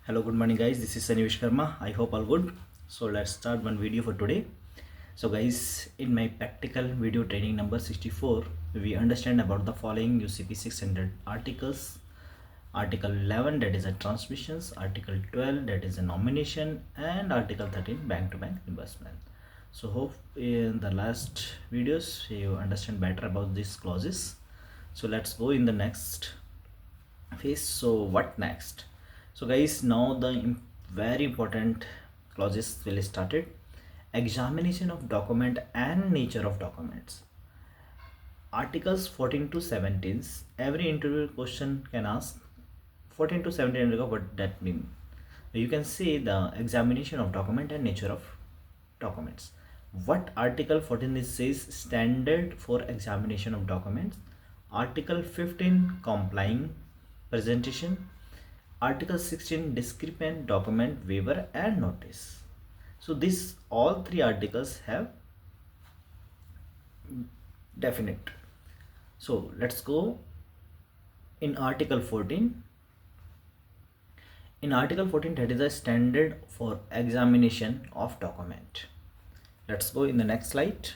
Hello, good morning guys. This is Sunny Vishkarma. I hope all good. So let's start one video for today. So guys, in my practical video training number 64, we understand about the following UCP 600 articles. Article 11, that is a transmissions, Article 12, that is a nomination, and Article 13, bank-to-bank reimbursement. So hope in the last videos you understand better about these clauses. So let's go in the next phase. So what next? So guys, now the very important clauses will started. Examination of document and nature of documents. Articles 14 to 17, every interview question can ask 14 to 17, what that mean. You can say the examination of document and nature of documents. What Article 14 is says, standard for examination of documents. Article 15, complying presentation. Article 16, discrepent document waiver and notice. So these all three articles have definite. So let's go in Article 14. In Article 14, that is a standard for examination of document. Let's go in the next slide.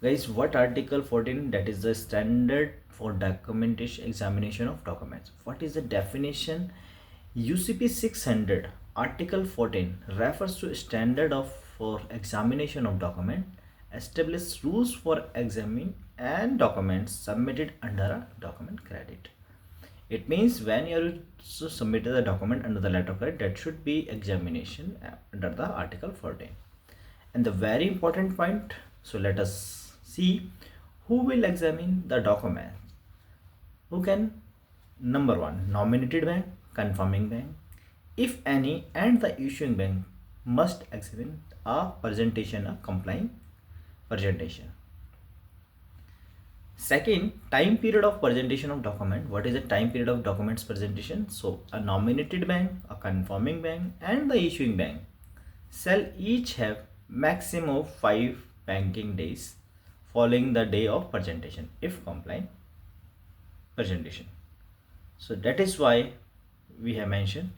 Guys, what Article 14, that is the standard for documentation examination of documents. What is the definition? UCP 600 Article 14 refers to standard for examination of document, establish rules for examining and documents submitted under a document credit. It means when you are to submit the document under the letter of credit, that should be examination under the Article 14. And the very important point, so let us see who will examine the document. Who can? Number one, nominated bank, confirming bank, if any, and the issuing bank must examine a presentation, a complying presentation. Second, time period of presentation of document. What is the time period of documents presentation? So a nominated bank, a confirming bank, and the issuing bank shall each have maximum of 5 banking days following the day of presentation if complying presentation. So that is why we have mentioned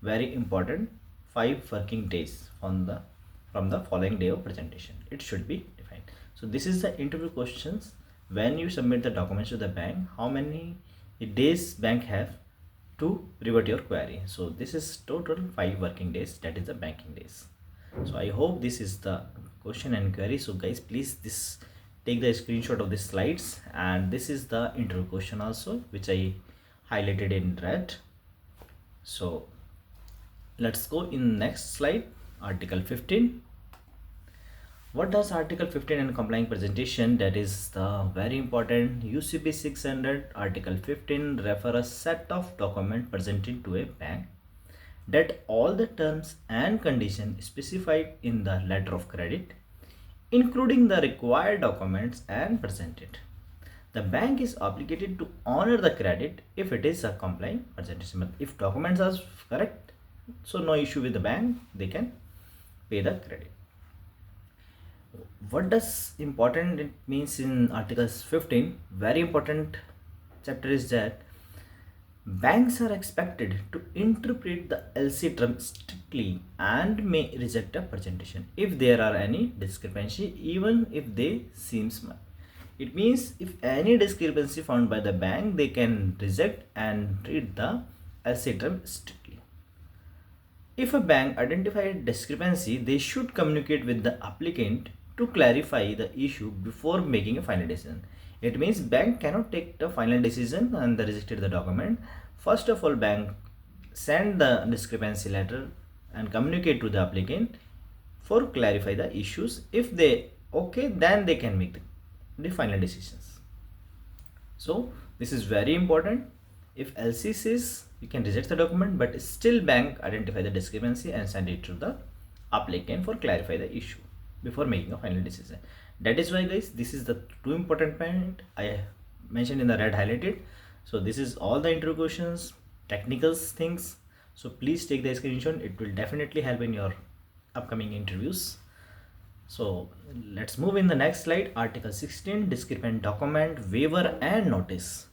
very important 5 working days from the following day of presentation. It should be defined. So this is the interview questions. When you submit the documents to the bank, how many days bank have to revert your query? So this is total 5 working days, that is the banking days. So I hope this is the question and query. So guys, please take the screenshot of these slides, and this is the interview question also, which I highlighted in red. So let's go in next slide. Article 15. What does Article 15 and complying presentation? That is the very important UCP 600 Article 15 refer a set of document presented to a bank that all the terms and conditions specified in the letter of credit, including the required documents, and presented. The bank is obligated to honor the credit if it is a complying presentation. But if documents are correct, so no issue with the bank, they can pay the credit. What does important it means in Article 15? Very important chapter is that banks are expected to interpret the LC term strictly and may reject a presentation if there are any discrepancy, even if they seem small. It means if any discrepancy found by the bank, they can reject and treat the LC term strictly. If a bank identified discrepancy, they should communicate with the applicant to clarify the issue before making a final decision. It means bank cannot take the final decision and they rejected the document. First of all, bank send the discrepancy letter and communicate to the applicant for clarify the issues. If they okay, then they can make the final decisions. So this is very important. If LC says you can reject the document, but still bank identify the discrepancy and send it to the applicant for clarify the issue before making a final decision. That is why guys, this is the 2 important point I mentioned in the red highlighted. So this is all the interview questions, technical things. So please take the screenshot. It will definitely help in your upcoming interviews. So let's move in the next slide. Article 16, discrepent document waiver and notice.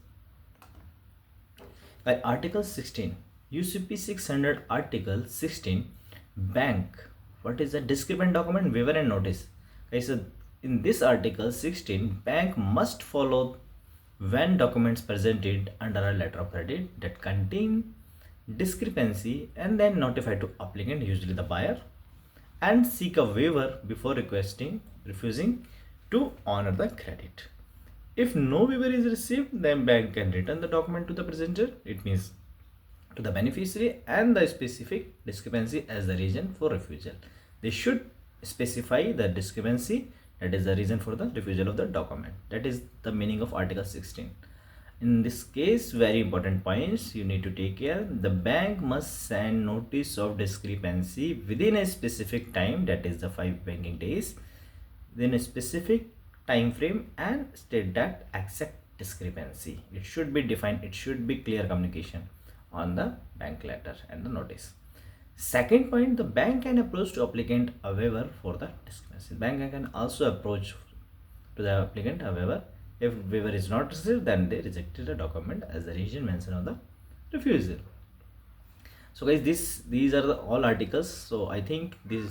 By Article 16, UCP 600 Article 16 Bank. What is a discrepant document? Waiver and notice. Okay, so in this Article 16, bank must follow when documents presented under a letter of credit that contain discrepancy and then notify to applicant, usually the buyer, and seek a waiver before refusing to honor the credit. If no waiver is received, then bank can return the document to the presenter. It means to the beneficiary, and the specific discrepancy as the reason for refusal. They should specify the discrepancy, that is the reason for the refusal of the document. That is the meaning of Article 16. In this case, very important points you need to take care. The bank must send notice of discrepancy within a specific time, that is the 5 banking days, within a specific time frame, and state that exact discrepancy. It should be defined, it should be clear communication on the bank letter and the notice. Second point, the bank can approach to applicant a waiver for the discrepancy. Bank can also approach to the applicant a waiver. If waiver is not received, then they rejected the document as the reason mentioned on the refusal. So guys, these are all articles. So I think these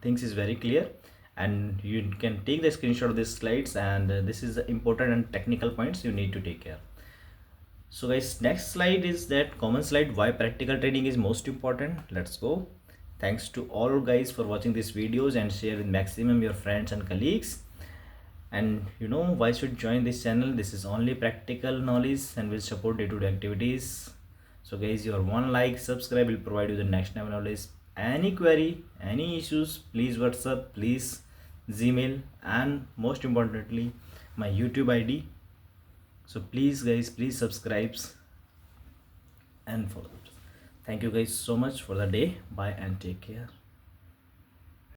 things is very clear, and you can take the screenshot of these slides, and this is the important and technical points you need to take care. So guys, next slide is that common slide, why practical training is most important. Let's go. Thanks to all guys for watching these videos, and share with maximum your friends and colleagues. And you know why should join this channel. This is only practical knowledge and will support day-to-day activities. So guys, your one like, subscribe will provide you the next level knowledge. Any query, any issues, please WhatsApp, please Gmail, and most importantly my YouTube ID. So please guys, please subscribe and follow. Thank you guys so much for the day. Bye and take care.